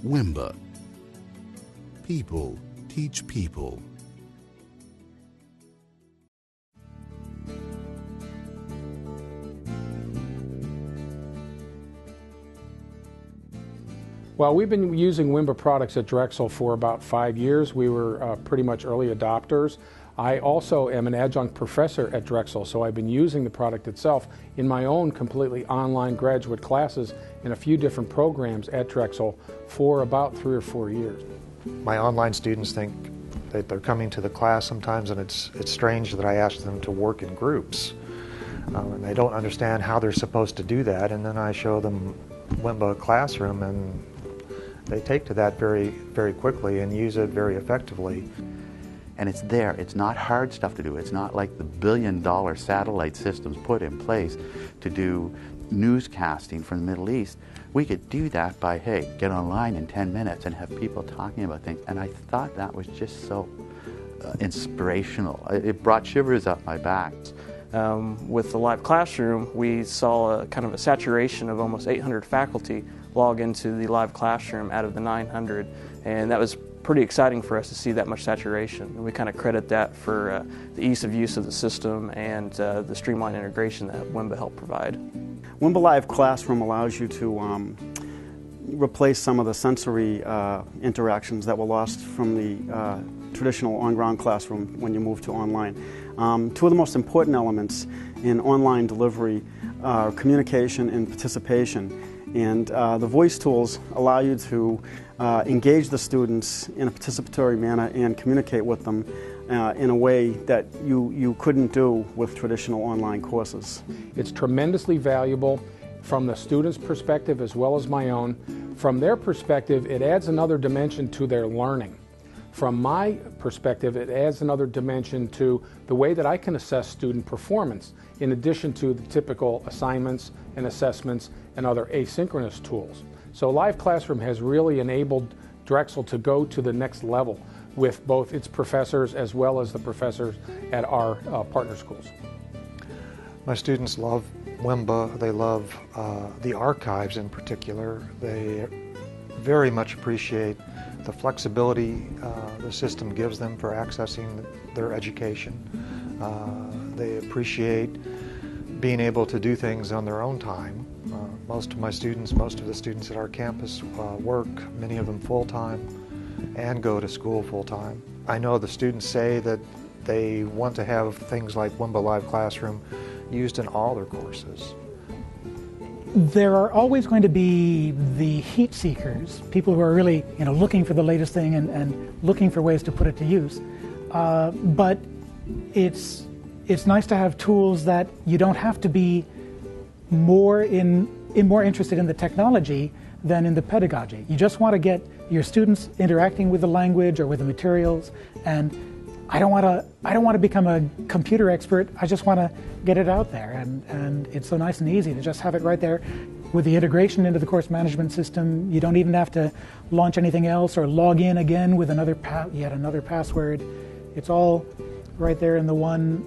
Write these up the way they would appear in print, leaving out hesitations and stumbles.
Wimba. People teach people. Well, we've been using Wimba products at Drexel for about 5 years. We were pretty much early adopters. I also am an adjunct professor at Drexel, so I've been using the product itself in my own completely online graduate classes in a few different programs at Drexel for about 3 or 4 years. My online students think that they're coming to the class sometimes, and it's strange that I ask them to work in groups. And they don't understand how they're supposed to do that, and then I show them Wimba Classroom, and they take to that very, very quickly and use it very effectively. And it's there. It's not hard stuff to do. It's not like the billion-dollar satellite systems put in place to do newscasting from the Middle East. We could do that by, hey, get online in 10 minutes and have people talking about things. And I thought that was just so inspirational. It brought shivers up my back. With the live classroom, we saw a kind of a saturation of almost 800 faculty log into the live classroom out of the 900, and that was pretty exciting for us to see that much saturation. And we kind of credit that for the ease of use of the system and the streamlined integration that Wimba helped provide. Wimba Live Classroom allows you to replace some of the sensory interactions that were lost from the traditional on-ground classroom when you move to online. Two of the most important elements in online delivery are communication and participation. And the voice tools allow you to engage the students in a participatory manner and communicate with them in a way that you couldn't do with traditional online courses. It's tremendously valuable from the students' perspective as well as my own. From their perspective, it adds another dimension to their learning. From my perspective, it adds another dimension to the way that I can assess student performance, in addition to the typical assignments and assessments and other asynchronous tools. So Live Classroom has really enabled Drexel to go to the next level with both its professors as well as the professors at our partner schools. My students love Wimba. They love the archives in particular. They very much appreciate the flexibility the system gives them for accessing their education. They appreciate being able to do things on their own time. Most of the students at our campus work, many of them full-time, and go to school full-time. I know the students say that they want to have things like Wimba Live Classroom used in all their courses. There are always going to be the heat seekers, people who are really looking for the latest thing and looking for ways to put it to use. But it's nice to have tools that you don't have to be more interested in the technology than in the pedagogy. You just want to get your students interacting with the language or with the materials, and I don't want to become a computer expert. I just want to get it out there, and it's so nice and easy to just have it right there with the integration into the course management system. You don't even have to launch anything else or log in again with yet another password. It's all right there in the one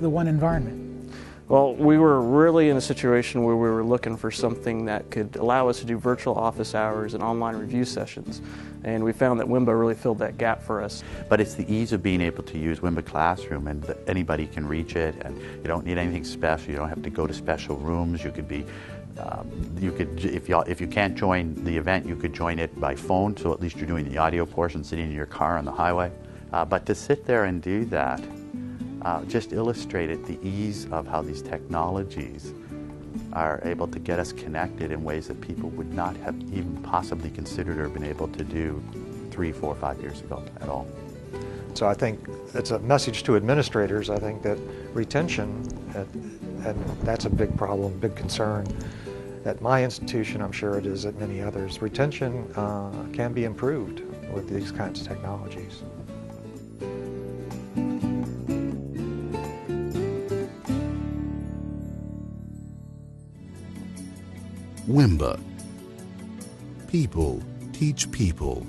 environment. Well, we were really in a situation where we were looking for something that could allow us to do virtual office hours and online review sessions, and we found that Wimba really filled that gap for us. But it's the ease of being able to use Wimba Classroom, and that anybody can reach it, and you don't need anything special. You don't have to go to special rooms. You could be, if you can't join the event, you could join it by phone, so at least you're doing the audio portion sitting in your car on the highway. But to sit there and do that just illustrated the ease of how these technologies are able to get us connected in ways that people would not have even possibly considered or been able to do 3, 4, 5 years ago at all. So I think it's a message to administrators. I think that retention, and that's a big problem, big concern. At my institution, I'm sure it is at many others, retention can be improved with these kinds of technologies. Wimba. People teach people.